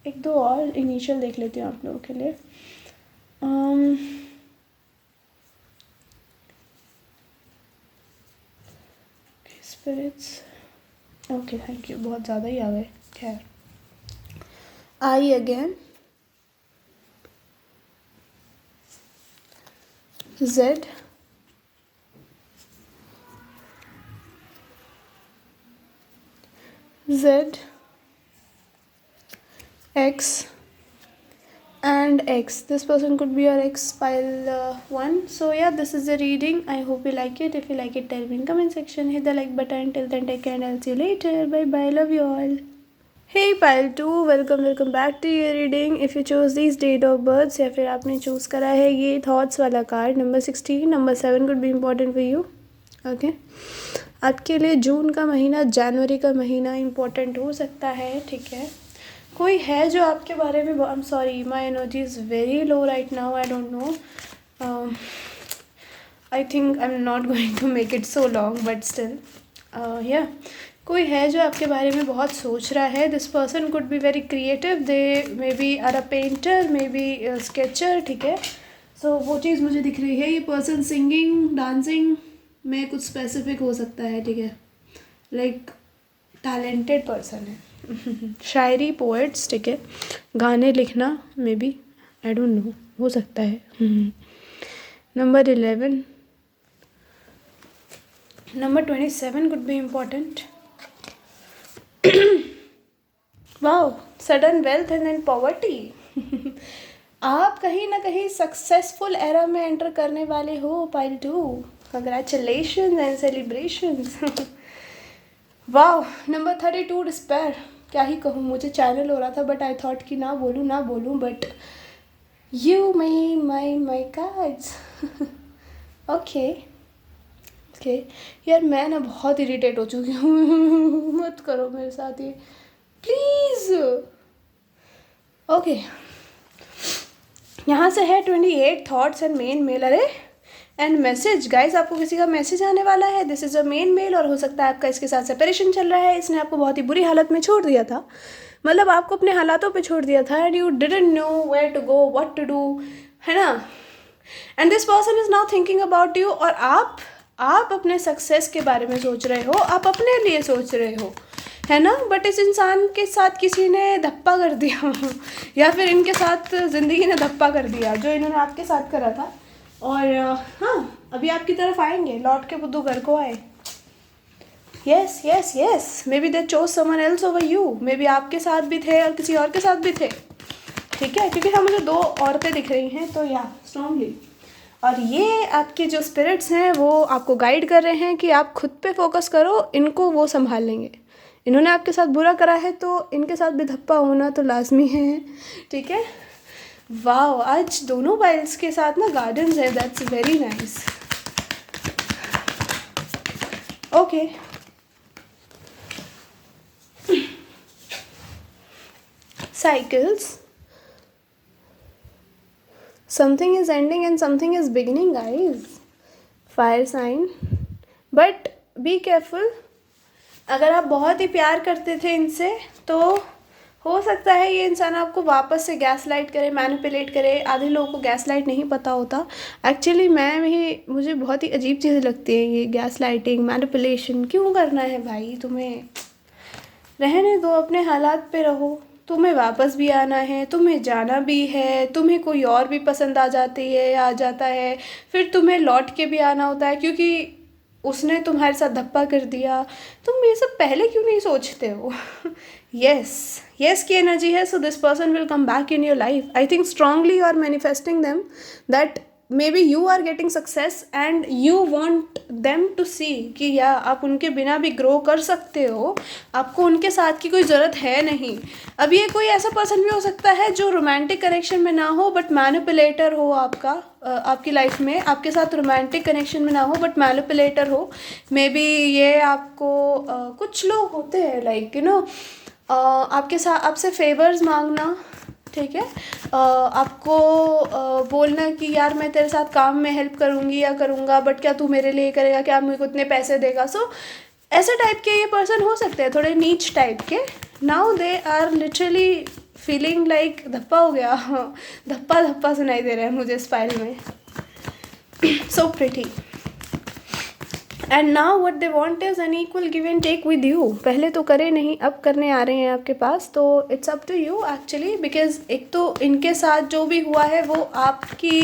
एक दो और इनिशियल देख लेती हूँ आप लोगों के लिए. स्पिरिट्स, ओके थैंक यू, बहुत ज़्यादा ही आ गए. खैर, I again, Z, X and X. This person could be your X pile 1. So yeah, this is the reading. I hope you like it. If you like it, tell me in comment section. Hit the like button. Till then, take care and I'll see you later. Bye bye. Love you all. Hey pile 2, welcome back to your reading. If you chose these date of births या फिर आपने choose करा है ये thoughts वाला card number 16, number 7 could be important for you. Okay, आपके लिए जून का महीना, जनवरी का महीना इम्पोर्टेंट हो सकता है, ठीक है. कोई है जो आपके बारे में, I am sorry my energy is very low right now, I don't know, I think I am not going to make it so long but still yeah, कोई है जो आपके बारे में बहुत सोच रहा है. This person could be very creative, they may be are a painter, may be sketcher, ठीक है. सो वो चीज़ मुझे दिख रही है. ये पर्सन सिंगिंग डांसिंग में कुछ स्पेसिफिक हो सकता है, ठीक है, लाइक टैलेंटेड पर्सन है. शायरी, पोएट्स, ठीक है, गाने लिखना, may be, I don't no, हो सकता है. Number 11, number 27 could be important. Wow, sudden wealth and then poverty. आप कहीं ना कहीं सक्सेसफुल एरा में एंटर करने वाले हो पाइल 2। Congratulation and celebrations. वाह। Number 32 despair. क्या ही कहूँ, मुझे चैनल हो रहा था बट आई थॉट कि ना बोलूँ but you my cards. Okay okay यार, मैं ना बहुत इरिटेट हो चुकी हूँ। मत करो मेरे साथ ये प्लीज़। ओके, यहाँ से है 28 थॉट्स एंड मेन मेल। अरे एंड मैसेज गाइस, आपको किसी का मैसेज आने वाला है। This is a main male और हो सकता है आपका इसके साथ सेपरेशन चल रहा है। इसने आपको बहुत ही बुरी हालत में छोड़ दिया था, मतलब आपको अपने हालातों पे छोड़ दिया था and you didn't know where to go, what to do, है ना। And this person is now thinking about you. और आप अपने सक्सेस के बारे में सोच रहे हो, आप अपने लिए सोच रहे हो, है ना। बट इस इंसान के साथ किसी ने धप्पा कर दिया या फिर इनके साथ ज़िंदगी ने धप्पा कर दिया जो इन्होंने आपके साथ करा था। और हाँ, अभी आपकी तरफ आएंगे, लौट के बुद्धू घर को आए। Yes yes yes, may be they chose someone else over you. May be आपके साथ भी थे और किसी और के साथ भी थे, ठीक है, क्योंकि हाँ मुझे 2 औरतें दिख रही हैं, तो या स्ट्रांगली। और ये आपके जो स्पिरिट्स हैं वो आपको गाइड कर रहे हैं कि आप खुद पे फोकस करो, इनको वो संभाल लेंगे। इन्होंने आपके साथ बुरा करा है तो इनके साथ भी धप्पा होना तो लाजमी है, ठीक है। वाह, आज दोनों पाइल्स के साथ ना गार्डन्स है, that's very nice. Okay, cycles, something is ending and something is beginning guys. Fire sign, but be careful। अगर आप बहुत ही प्यार करते थे इनसे तो हो सकता है ये इंसान आपको वापस से गैस लाइट करे, मैनिपुलेट करे। आधे लोगों को गैस लाइट नहीं पता होता एक्चुअली। मुझे बहुत ही अजीब चीज़ें लगती हैं ये गैस लाइटिंग, मैनिपुलेशन। क्यों करना है भाई, तुम्हें रहने दो, अपने हालात पे रहो। तुम्हें वापस भी आना है, तुम्हें जाना भी है, तुम्हें कोई और भी पसंद आ जाती है या आ जाता है, फिर तुम्हें लौट के भी आना होता है क्योंकि उसने तुम्हारे साथ धप्पा कर दिया। तुम ये सब पहले क्यों नहीं सोचते हो। यस की एनर्जी है, so this person will come back in your life. I think strongly you are manifesting them that maybe you are getting success and you want them to see कि या आप उनके बिना भी grow कर सकते हो, आपको उनके साथ की कोई ज़रूरत है नहीं। अब ये कोई ऐसा पर्सन भी हो सकता है जो रोमांटिक कनेक्शन में ना हो बट मैनिपुलेटर हो आपकी लाइफ में। आपके साथ रोमांटिक कनेक्शन में ना हो बट मैनिपुलेटर हो। मे बी ये आपको कुछ लोग होते हैं लाइक यू नो आपके साथ आपसे फेवर्स मांगना, ठीक है, आपको बोलना कि यार मैं तेरे साथ काम में हेल्प करूँगी या करूँगा बट क्या तू मेरे लिए करेगा, क्या मेरे को इतने पैसे देगा। सो ऐसे टाइप के ये पर्सन हो सकते हैं, थोड़े नीच टाइप के। Now they are literally feeling like धप्पा हो गया। धप्पा सुनाई दे रहा है मुझे इस फाइल में। So pretty and now what they want is an equal give and take with you. पहले तो करे नहीं, अब करने आ रहे हैं आपके पास, तो it's up to you actually. Because एक तो इनके साथ जो भी हुआ है वो आपकी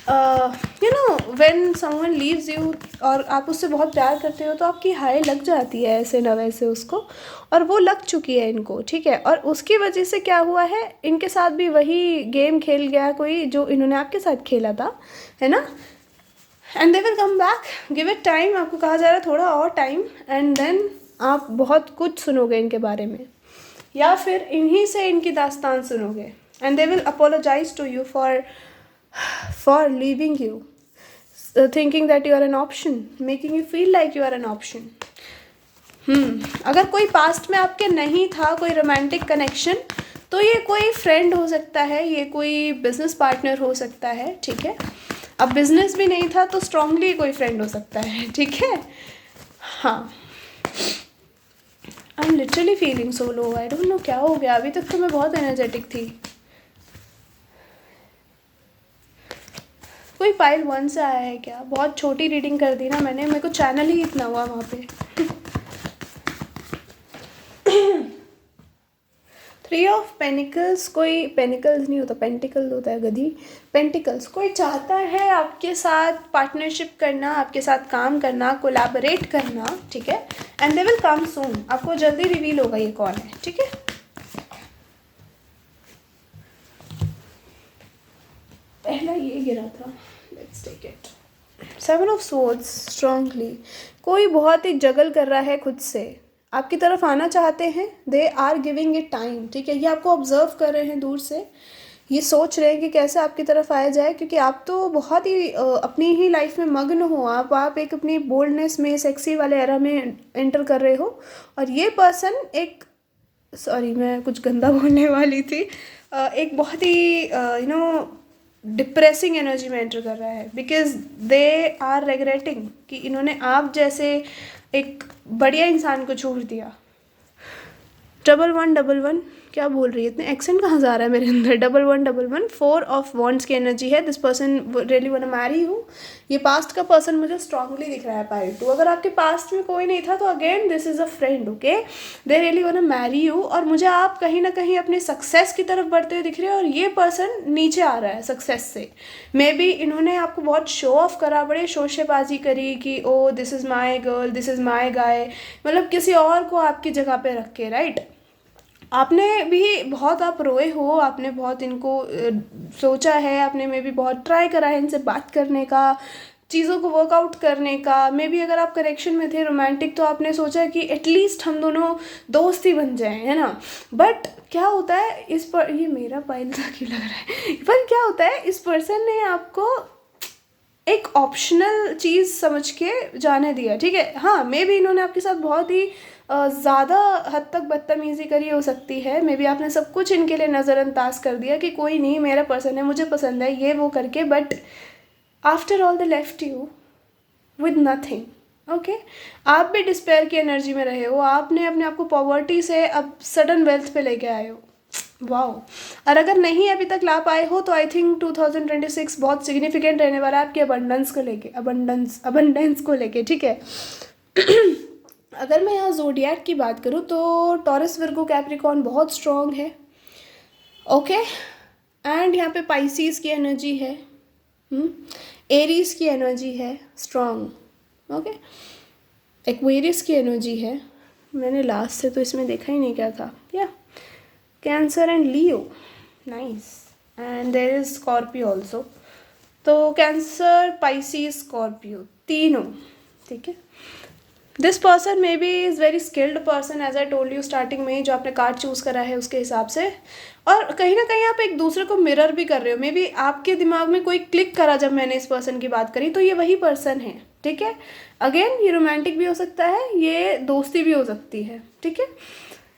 you know when someone leaves you और आप उससे बहुत प्यार करते हो तो आपकी हाय लग जाती है ऐसे न वैसे उसको, और वो लग चुकी है इनको, ठीक है। और उसकी वजह से क्या हुआ है, इनके साथ भी वही गेम खेल गया कोई जो इन्होंने आपके साथ खेला था, है ना। And they will come back, give it time. आपको कहा जा रहा है थोड़ा और टाइम एंड देन आप बहुत कुछ सुनोगे इनके बारे में, या फिर इन्हीं से इनकी दास्तान सुनोगे। And they will apologise to you for leaving you, thinking that you are an option, making you feel like you are an option. अगर कोई पास्ट में आपके नहीं था कोई रोमांटिक कनेक्शन तो ये कोई फ्रेंड हो सकता है, ये कोई बिजनेस पार्टनर हो सकता है, ठीक है। अब बिजनेस भी नहीं था तो स्ट्रांगली कोई फ्रेंड हो सकता है, ठीक है। हाँ, I am literally feeling so low, I don't no क्या हो गया। अभी तक तो मैं बहुत एनर्जेटिक थी। कोई पाइल 1 से आया है क्या? बहुत छोटी रीडिंग कर दी ना मैंने, मेरे को चैनल ही इतना हुआ वहाँ पे। 3 ऑफ पेनिकल्स, कोई पेनिकल्स नहीं होता, पेंटिकल होता है गधी। पेंटिकल्स, कोई चाहता है आपके साथ पार्टनरशिप करना, आपके साथ काम करना, कोलैबोरेट करना, ठीक है। एंड दे विल कम सून, आपको जल्दी रिवील होगा ये कौन है, ठीक है। पहला ये गिरा था, let's take it. 7 of swords, strongly कोई बहुत ही जगल कर रहा है खुद से, आपकी तरफ आना चाहते हैं, they are giving it time, ठीक है। ये आपको ऑब्जर्व कर रहे हैं दूर से, ये सोच रहे हैं कि कैसे आपकी तरफ आया जाए, क्योंकि आप तो बहुत ही अपनी ही लाइफ में मग्न हो, आप एक अपनी बोल्डनेस में, सेक्सी वाले एरा में एंटर कर रहे हो। और ये पर्सन एक, सॉरी मैं कुछ गंदा बोलने वाली थी, एक बहुत ही डिप्रेसिंग एनर्जी में एंटर कर रहा है, बिकॉज दे आर रिग्रेटिंग कि इन्होंने आप जैसे एक बढ़िया इंसान को छोड़ दिया। 1111 क्या बोल रही है, इतने एक्सेंट कहाँ जा रहा है मेरे अंदर। 1111 4 ऑफ वॉन्ड्स की एनर्जी है, this person really want to marry you. ये पास्ट का पर्सन मुझे स्ट्रांगली दिख रहा है पाइल 2। अगर आपके पास्ट में कोई नहीं था तो again this is a friend, okay, they really want to marry you. और मुझे आप कहीं ना कहीं अपने सक्सेस की तरफ बढ़ते हुए दिख रहे हैं, और ये पर्सन नीचे आ रहा है सक्सेस से। मे बी इन्होंने आपको बहुत शो ऑफ करा, बड़े शोशेबाजी करी कि oh this is my girl, this is my guy, मतलब किसी और को आपकी जगह पे रख के, राइट। आपने भी बहुत, आप रोए हो, आपने बहुत इनको सोचा है, आपने मे भी बहुत ट्राई करा है इनसे बात करने का, चीज़ों को वर्कआउट करने का। मे भी अगर आप कनेक्शन में थे रोमांटिक, तो आपने सोचा कि एटलीस्ट हम दोनों दोस्त ही बन जाएं, है ना। बट क्या होता है इस पर, ये मेरा पाइल सा क्यों लग रहा है, पर क्या होता है इस पर्सन ने आपको एक ऑप्शनल चीज़ समझ के जाने दिया, ठीक है। हाँ, मे भी इन्होंने आपके साथ बहुत ही ज़्यादा हद तक बदतमीज़ी करी हो सकती है। मे बी आपने सब कुछ इनके लिए नज़रअंदाज कर दिया कि कोई नहीं, मेरा पर्सन है, मुझे पसंद है, ये वो करके। But after all they left you with nothing, okay. आप भी डिस्पेयर की एनर्जी में रहे हो, आपने अपने आप को पॉवर्टी से अब सडन वेल्थ पे लेके आए हो, वाओ। और अगर नहीं अभी तक ला पाए हो तो आई थिंक 2026 बहुत सिग्निफिकेंट रहने वाला है आपके अबंडेंस को लेके, अबंडेंस को लेके, ठीक है। अगर मैं यहाँ ज़ोडिएक की बात करूँ तो टॉरस, विर्गो, कैप्रिकॉर्न बहुत स्ट्रॉन्ग है, ओके। एंड यहाँ पे पाइसिस की एनर्जी है, एरीज की एनर्जी है स्ट्रॉन्ग, ओके। एक्वेरियस की एनर्जी है, मैंने लास्ट से तो इसमें देखा ही नहीं क्या था, या Cancer and Leo, nice. And there is Scorpio also. तो कैंसर, पाइसिस, स्कॉर्पियो तीनों, ठीक है। This person may be is very skilled person, as I told you starting में, जो आपने कार्ड चूज़ करा है उसके हिसाब से। और कहीं ना कहीं आप एक दूसरे को मिरर भी कर रहे हो। मे बी आपके दिमाग में कोई क्लिक करा जब मैंने इस पर्सन की बात करी, तो ये वही पर्सन है, ठीक है। अगेन ये रोमांटिक भी हो सकता है, ये दोस्ती भी हो सकती है, ठीक है।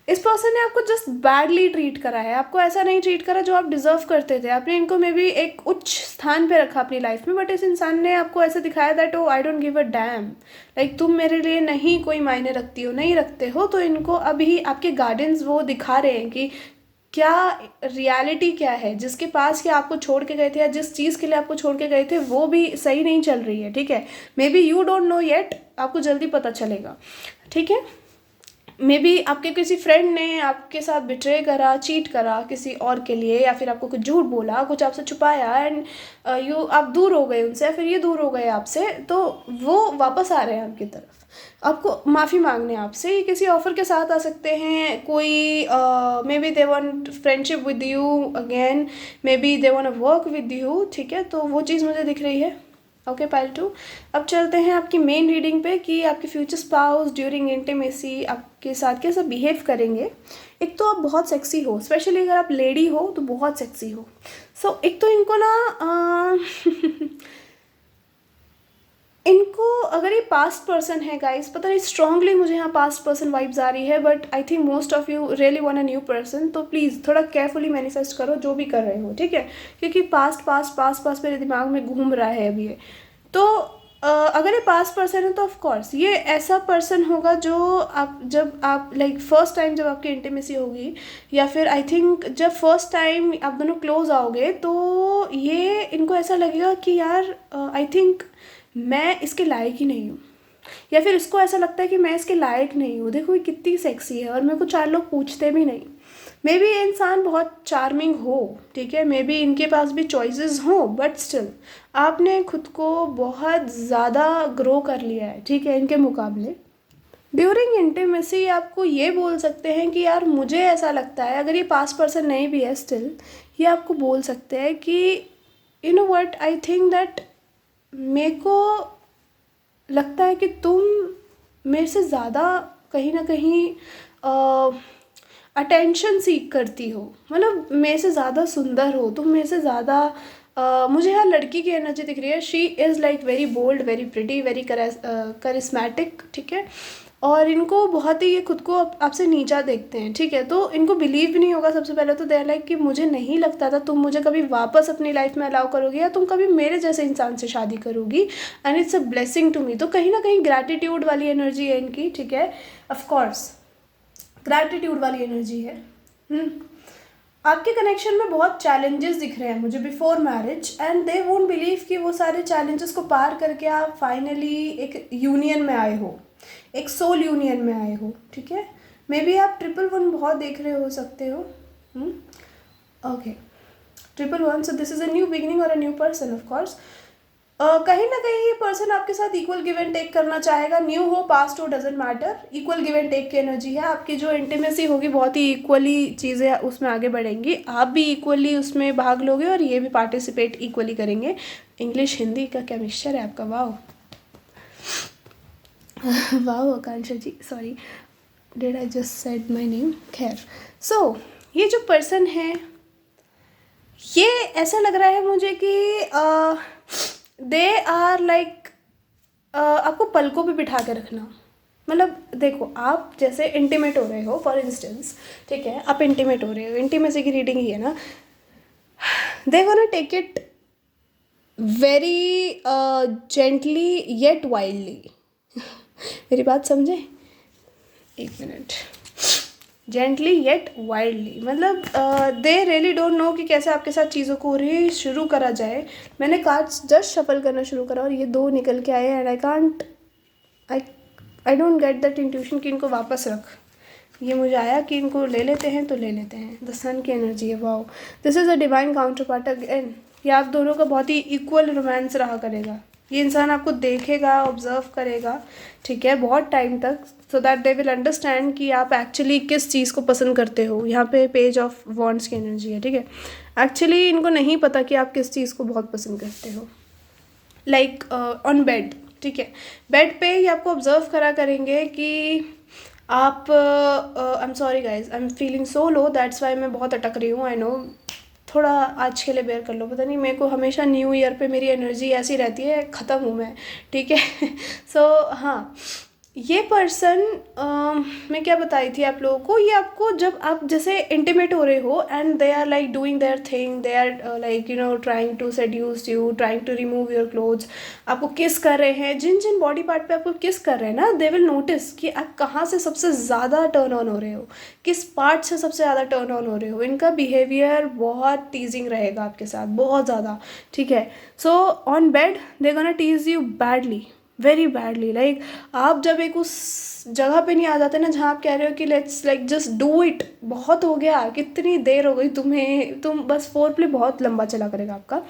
इस पर्सन ने आपको जस्ट बैडली ट्रीट करा है, आपको ऐसा नहीं ट्रीट करा जो आप डिजर्व करते थे। आपने इनको मे बी एक उच्च स्थान पे रखा अपनी लाइफ में, बट इस इंसान ने आपको ऐसा दिखाया that oh I don't give a damn, like तुम मेरे लिए नहीं कोई मायने रखती हो, नहीं रखते हो। तो इनको अभी आपके गार्डियंस वो दिखा रहे हैं कि क्या रियलिटी क्या है, जिसके पास क्या आपको छोड़ के गए थे या जिस चीज़ के लिए आपको छोड़ के गए थे वो भी सही नहीं चल रही है, ठीक है। May be you don't know yet, आपको जल्दी पता चलेगा, ठीक है। मे बी आपके किसी फ्रेंड ने आपके साथ बिट्रे करा, चीट करा किसी और के लिए, या फिर आपको कुछ झूठ बोला, कुछ आपसे छुपाया, एंड आप दूर हो गए उनसे, फिर ये दूर हो गए आपसे, तो वो वापस आ रहे हैं आपकी तरफ, आपको माफ़ी मांगने आपसे। ये किसी ऑफर के साथ आ सकते हैं, कोई may be they want friendship with you again, may be they want work with you, ठीक है। तो वो चीज़ मुझे दिख रही है, ओके पाइल 2। अब चलते हैं आपकी मेन रीडिंग पे कि आपके फ्यूचर स्पाउस ड्यूरिंग इंटीमेसी आपके साथ कैसा बिहेव करेंगे। एक तो आप बहुत सेक्सी हो, स्पेशली अगर आप लेडी हो तो बहुत सेक्सी हो। सो एक तो इनको ना इनको, अगर ये पास्ट पर्सन है गाइस, पता नहीं स्ट्रांगली मुझे यहाँ पास्ट पर्सन वाइब्स आ रही है, but I think most of you really want a new person. तो प्लीज़ थोड़ा केयरफुली मैनिफेस्ट करो जो भी कर रहे हो, ठीक है, क्योंकि पास्ट मेरे दिमाग में घूम रहा है अभी ये। तो अगर ये पास्ट पर्सन है तो ऑफ कोर्स ये ऐसा पर्सन होगा जो आप, जब आप लाइक फर्स्ट टाइम जब आपकी इंटीमेसी होगी, या फिर आई थिंक जब फर्स्ट टाइम आप दोनों क्लोज आओगे, तो ये इनको ऐसा लगेगा कि यार आई थिंक मैं इसके लायक ही नहीं हूँ, या फिर इसको ऐसा लगता है कि मैं इसके लायक नहीं हूँ, देखो ये कितनी सेक्सी है और मेरे को 4 लोग पूछते भी नहीं। मे बी ये इंसान बहुत चार्मिंग हो, ठीक है, मे बी इनके पास भी चॉइसेस हो, बट स्टिल आपने खुद को बहुत ज़्यादा ग्रो कर लिया है, ठीक है, इनके मुकाबले। ड्यूरिंग इंटीमेसी आपको ये बोल सकते हैं कि यार मुझे ऐसा लगता है, अगर ये पास्ट पर्सन नहीं भी है स्टिल, ये आपको बोल सकते हैं कि you know what, I think that मेरे को लगता है कि तुम मेरे से ज़्यादा कहीं ना कहीं अटेंशन सीख करती हो, मतलब मेरे से ज़्यादा सुंदर हो तुम, मेरे से ज़्यादा मुझे यहाँ लड़की की एनर्जी दिख रही है। She is like very bold, very pretty, very charismatic, ठीक है। और इनको बहुत ही ये खुद को आपसे नीचा देखते हैं, ठीक है। तो इनको बिलीव भी नहीं होगा सबसे पहले तो, दे लाइक कि मुझे नहीं लगता था तुम मुझे कभी वापस अपनी लाइफ में अलाउ करोगी या तुम कभी मेरे जैसे इंसान से शादी करोगी, and it's a blessing to me. तो कहीं ना कहीं ग्रैटिट्यूड वाली एनर्जी है इनकी, ठीक है। ऑफकोर्स ग्रैटिट्यूड वाली एनर्जी है। आपके कनेक्शन में बहुत चैलेंजेस दिख रहे हैं मुझे before marriage, and they won't believe कि वो सारे चैलेंजेस को पार करके आप फाइनली एक यूनियन में आए हो, एक सोल यूनियन में आए हो, ठीक है। मे बी आप 111 बहुत देख रहे हो सकते हो। Okay 111, so this is a new beginning और a new person of course. कहीं ना कहीं ये पर्सन आपके साथ इक्वल गिव एंड टेक करना चाहेगा, न्यू हो पास्ट हो doesn't matter, equal give and take की एनर्जी है। आपकी जो इंटीमेसी होगी बहुत ही इक्वली चीज़ें उसमें आगे बढ़ेंगी, आप भी इक्वली उसमें भाग लोगे और ये भी पार्टिसिपेट इक्वली करेंगे। इंग्लिश हिंदी का क्या मिक्सचर है आपका, वाह वाह Akanksha ji, sorry did I just said my name, खैर। सो ये जो पर्सन है ये ऐसा लग रहा है मुझे कि दे आर लाइक आपको पलकों पे बिठा के रखना। मतलब देखो आप जैसे इंटीमेट हो रहे हो फॉर इंस्टेंस, ठीक है, आप इंटीमेट हो रहे हो, इंटीमेसी की रीडिंग ही है ना, they gonna take it very gently yet wildly. मेरी बात समझे, एक मिनट, जेंटली येट वाइल्डली, मतलब दे रियली डोंट नो कि कैसे आपके साथ चीज़ों को शुरू करा जाए। मैंने कार्ड्स जस्ट शफल करना शुरू करा और ये 2 निकल के आए, and I don't get that intuition कि इनको वापस रख। ये मुझे आया कि इनको ले लेते हैं तो ले लेते हैं। द सन की एनर्जी है, wow, this is a divine counter part again. ये आप दोनों का बहुत ही इक्वल रोमांस रहा करेगा। ये इंसान आपको देखेगा, ऑब्जर्व करेगा, ठीक है, बहुत टाइम तक, so that they will understand कि आप एक्चुअली किस चीज़ को पसंद करते हो। यहाँ पे पेज ऑफ वॉन्ड्स की एनर्जी है, ठीक है। एक्चुअली इनको नहीं पता कि आप किस चीज़ को बहुत पसंद करते हो, लाइक ऑन बेड, ठीक है, बेड पे ही आपको ऑब्जर्व करा करेंगे कि आप आई am sorry guys, I am feeling so low, that's why मैं बहुत अटक रही हूँ, आई नो, थोड़ा आज के लिए बेयर कर लो। पता नहीं मेरे को हमेशा न्यू ईयर पे मेरी एनर्जी ऐसी रहती है, ख़त्म हूँ मैं, ठीक है। सो हाँ, ये पर्सन मैं क्या बताई थी आप लोगों को, ये आपको जब आप जैसे इंटीमेट हो रहे हो and they are like doing their thing, they are like you know trying to seduce you, trying to remove your clothes, आपको किस कर रहे हैं, जिन जिन बॉडी पार्ट पे आपको किस कर रहे हैं ना, दे विल नोटिस कि आप कहाँ से सबसे ज़्यादा टर्न ऑन हो रहे हो, किस पार्ट से सबसे ज़्यादा टर्न ऑन हो रहे हो। इनका बिहेवियर बहुत टीजिंग रहेगा आपके साथ, बहुत ज़्यादा, ठीक है। So on bed they gonna tease you badly, very badly, like आप जब एक उस जगह पे नहीं आ जाते ना जहाँ आप कह रहे हो कि let's like just do it, बहुत हो गया, कितनी देर हो गई तुम्हें, तुम बस फोर प्ले बहुत लंबा चला करेगा आपका,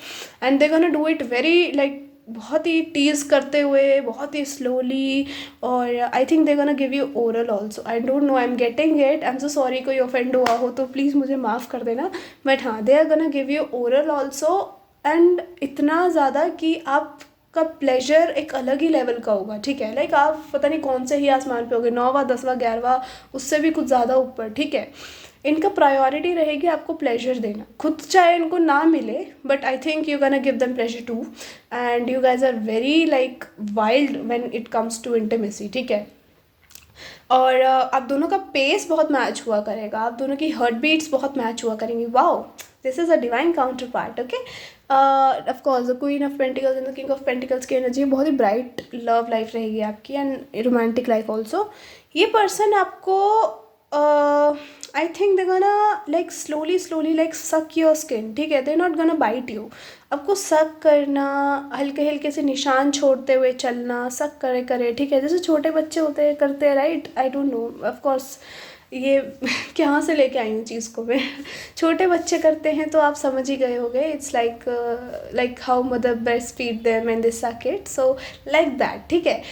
and they gonna do it very like बहुत ही टीज करते हुए, बहुत ही स्लोली, और आई think they gonna give you oral also. I don't know, I am getting it, I am so sorry कोई ऑफेंड हुआ हो तो प्लीज़ मुझे माफ़ कर देना, बट हाँ, they are gonna give you oral also, and इतना ज़्यादा कि आप का प्लेजर एक अलग ही लेवल का होगा, ठीक है। लाइक आप पता नहीं कौन से ही आसमान पे होगे, 9वां 10वां 11वां, उससे भी कुछ ज़्यादा ऊपर, ठीक है। इनका प्रायोरिटी रहेगी आपको प्लेजर देना, खुद चाहे इनको ना मिले, but I think you can give them pleasure too, and you guys are very like wild when it comes to intimacy, ठीक है। और आप दोनों का पेस बहुत मैच हुआ करेगा, आप दोनों की हार्ट बीट्स बहुत मैच हुआ करेंगी, wow, this is a divine counter part, okay. Of course the queen of pentacles and the king of pentacles की एनर्जी बहुत ही ब्राइट लव लाइफ रहेगी आपकी, एंड रोमांटिक लाइफ ऑल्सो। ये पर्सन आपको I think they gonna like slowly like suck your skin, ठीक है, they not gonna bite you, आपको सक करना, हल्के हल्के से निशान छोड़ते हुए चलना, सक करे करे, ठीक है, जैसे छोटे बच्चे होते हैं करते हैं, right, I don't no of course ये कहाँ से लेके आई हूँ चीज़ को मैं, छोटे बच्चे करते हैं तो आप समझ ही गए होंगे, it's like how mother breast feed them and they सक इट, सो लाइक दैट, ठीक है।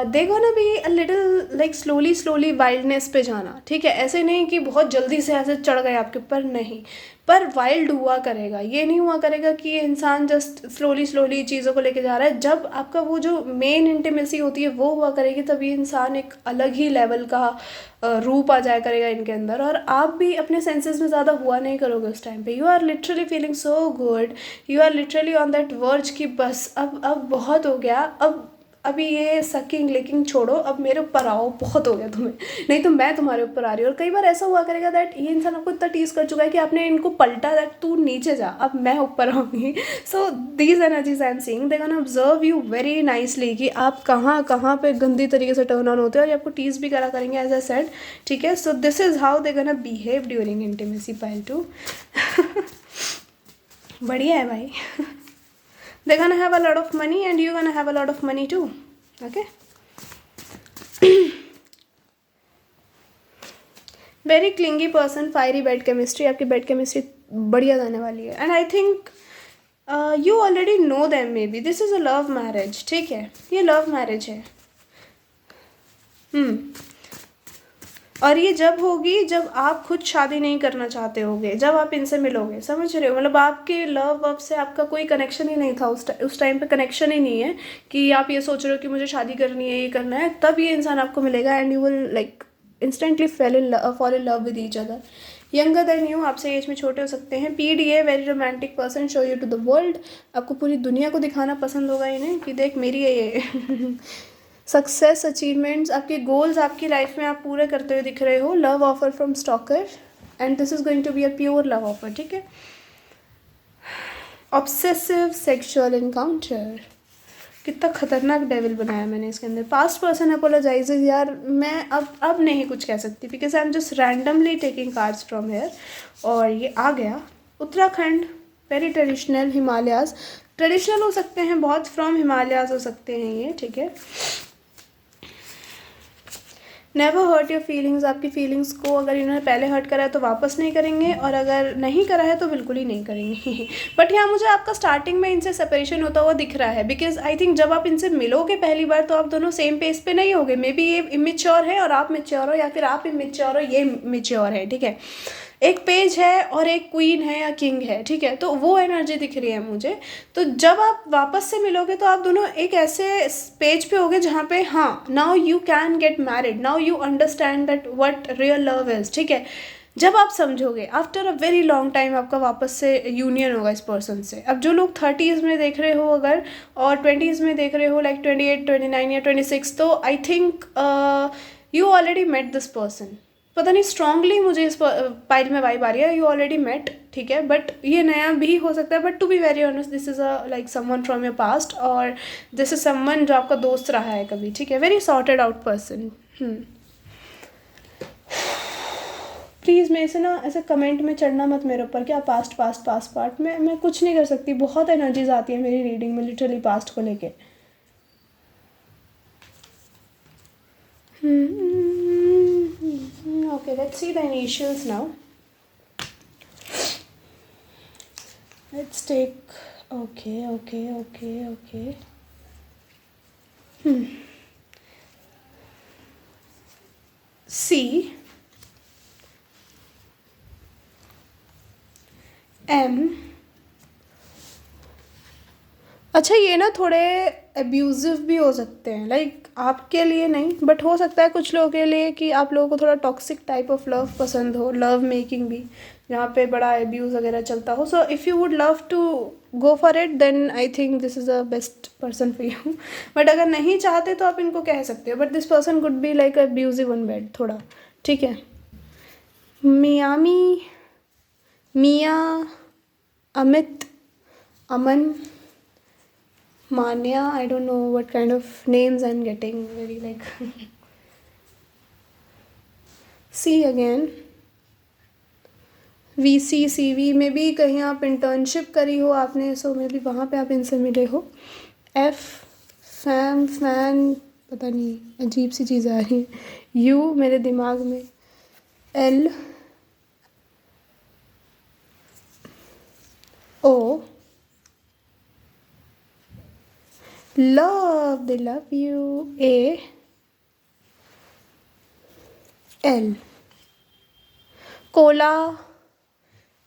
They gonna be a little like slowly wildness पे जाना, ठीक है, ऐसे नहीं कि बहुत जल्दी से ऐसे चढ़ गए आपके ऊपर, नहीं, पर वाइल्ड हुआ करेगा, ये नहीं हुआ करेगा कि ये इंसान जस्ट स्लोली स्लोली चीज़ों को लेके जा रहा है। जब आपका वो जो मेन इंटीमेसी होती है वो हुआ करेगी, तब ये इंसान एक अलग ही लेवल का रूप आ जाया करेगा इनके अंदर, और आप भी अपने सेंसेस में ज़्यादा हुआ नहीं करोगे उस टाइम पे। You are literally feeling so good, you are literally on that verge कि बस अब बहुत हो गया, अब अभी ये सकिंग लेकिंग छोड़ो, अब मेरे ऊपर आओ, बहुत हो गया तुम्हें, नहीं तो मैं तुम्हारे ऊपर आ रही हूँ। और कई बार ऐसा हुआ करेगा दैट ये इंसान आपको इतना टीज कर चुका है कि आपने इनको पलटा दैट तू नीचे जा, अब मैं ऊपर आऊँगी। So these energies I am seeing, they can observe you very nicely कि आप कहाँ कहाँ पे गंदी तरीके से टर्न ऑन होते हैं, और ये आपको टीज भी करा करेंगे एज आई सेड, ठीक है। So this is how they gonna behave during intimacy pile 2। बढ़िया है भाई। They're gonna have a lot of money and you're gonna have a lot of money too. Okay. Very clingy person, fiery bad chemistry. आपकी bad chemistry बढ़िया जाने वाली है। And I think you already know them maybe. This is a love marriage. ठीक है, ये love marriage है। और ये जब होगी जब आप खुद शादी नहीं करना चाहते होगे, जब आप इनसे मिलोगे, समझ रहे हो, मतलब आपके लव वब से आपका कोई कनेक्शन ही नहीं था उस टाइम पे, कनेक्शन ही नहीं है कि आप ये सोच रहे हो कि मुझे शादी करनी है, ये करना है, तब ये इंसान आपको मिलेगा and you will like instantly fall in love with each other. Younger than you, आपसे एज में छोटे हो सकते हैं। PDA very romantic person, show you to the world, आपको पूरी दुनिया को दिखाना पसंद होगा इन्हें कि देख मेरी है ये। सक्सेस अचीवमेंट्स, आपके गोल्स आपकी लाइफ में आप पूरे करते हुए दिख रहे हो। Love offer from stalker and this is going to be a pure love offer, ठीक है। ऑब्सेसिव सेक्सुअल एनकाउंटर, कितना खतरनाक डेविल बनाया मैंने इसके अंदर। पास्ट पर्सन अपोलोजाइजेज, यार मैं अब नहीं कुछ कह सकती because I am just randomly taking cards from here, और ये आ गया। Uttarakhand, very traditional, Himalayas, traditional हो सकते हैं बहुत, फ्रॉम हिमालयाज हो सकते हैं ये, ठीक है। नेवर हर्ट योर फीलिंग्स, आपकी फीलिंग्स को अगर इन्होंने पहले हर्ट करा है तो वापस नहीं करेंगे, और अगर नहीं करा है तो बिल्कुल ही नहीं करेंगे। बट यहाँ मुझे आपका स्टार्टिंग में इनसे सेपरेशन होता हुआ दिख रहा है, बिकॉज आई थिंक जब आप इनसे मिलोगे पहली बार तो आप दोनों सेम पेज पे नहीं होगे। मे बी ये इमेच्योर है और आप मेच्योर हो, या फिर आप इमेच्योर हो ये मेच्योर है, ठीक है। एक पेज है और एक क्वीन है या किंग है, ठीक है, तो वो एनर्जी दिख रही है मुझे। तो जब आप वापस से मिलोगे तो आप दोनों एक ऐसे पेज पे होगे जहाँ पे हाँ, now you can get married, now you understand that what real love is, ठीक है। जब आप समझोगे after a very long time आपका वापस से यूनियन होगा इस पर्सन से। अब जो लोग 30s में देख रहे हो अगर, और 20s में देख रहे हो लाइक 28, 29 या 26, तो I think you already met this person. पता नहीं स्ट्रांगली मुझे इस पाइल में वाइब आ रही है, यू ऑलरेडी मेट, ठीक है, बट ये नया भी हो सकता है। But to be very honest this is a like someone from your past, और दिस इज समवन जो आपका दोस्त रहा है कभी, ठीक है। Very sorted out person. Please मेरे से ना ऐसे कमेंट में चढ़ना मत मेरे ऊपर क्या पास्ट पास्ट पास्ट पार्ट, मैं कुछ नहीं कर सकती, बहुत एनर्जीज आती है मेरी रीडिंग में लिटरली पास्ट को लेके। Okay, let's see the initials now. Let's take, okay. C M, अच्छा ये ना थोड़े अब्यूज़िव भी हो सकते हैं, लाइक आपके लिए नहीं बट हो सकता है कुछ लोगों के लिए कि आप लोगों को थोड़ा टॉक्सिक टाइप ऑफ लव पसंद हो, लव मेकिंग भी, जहाँ पे बड़ा अब्यूज़ वगैरह चलता हो। So if you would love to go for it then I think this is a best person for you. But अगर नहीं चाहते तो आप इनको कह सकते हो, but this person could be like abusive on bed थोड़ा, ठीक है। Miami, Mia, Amit, Aman, Manya, I don't know what kind of names I'm getting, very like C again, VC, CV में भी कहीं आप इंटर्नशिप करी हो आपने, सो मे बी वहाँ पे आप इनसे मिले हो। F, फैम, फैन, पता नहीं अजीब सी चीज़ आ रही है। U मेरे दिमाग में, L, O, love, they love you, A, L, cola,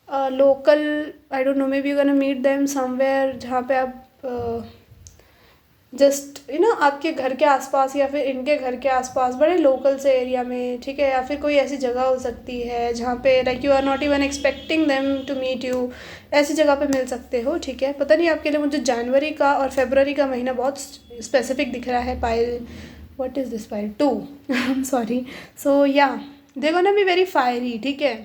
local, I don't know, maybe you gonna meet them somewhere जहाँ पे आप जस्ट आपके घर के आसपास या फिर इनके घर के आसपास बड़े लोकल से एरिया में, ठीक है, या फिर कोई ऐसी जगह हो सकती है जहाँ पे like you are not even expecting them to meet you, ऐसी जगह पे मिल सकते हो, ठीक है। पता नहीं आपके लिए, मुझे जनवरी का और फरवरी का महीना बहुत स्पेसिफिक दिख रहा है pile. What is this pile 2 sorry. So या they gonna be very fiery, ठीक है।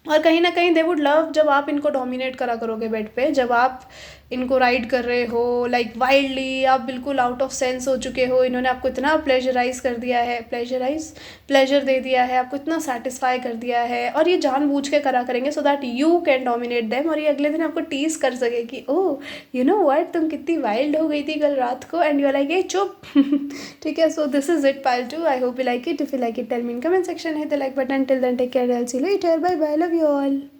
और कहीं ना कहीं दे वुड लव जब आप इनको डोमिनेट करा करोगे बेड पे, जब आप इनको राइड कर रहे हो लाइक वाइल्डली, आप बिल्कुल आउट ऑफ सेंस हो चुके हो, इन्होंने आपको इतना प्लेजराइज कर दिया है, प्लेजर दे दिया है, आपको इतना सेटिस्फाई कर दिया है, और ये जानबूझ के करा करेंगे सो that you can dominate them, और ये अगले दिन आपको टीज कर सके कि ओह यू नो व्हाट, तुम कितनी वाइल्ड हो गई थी कल रात को, and you are like a चुप ठीक है। So this is it pile 2। I hope you like it. If you like it tell me in comment section, hit the like button. Till then take care, I will see you later, bye bye, love you all.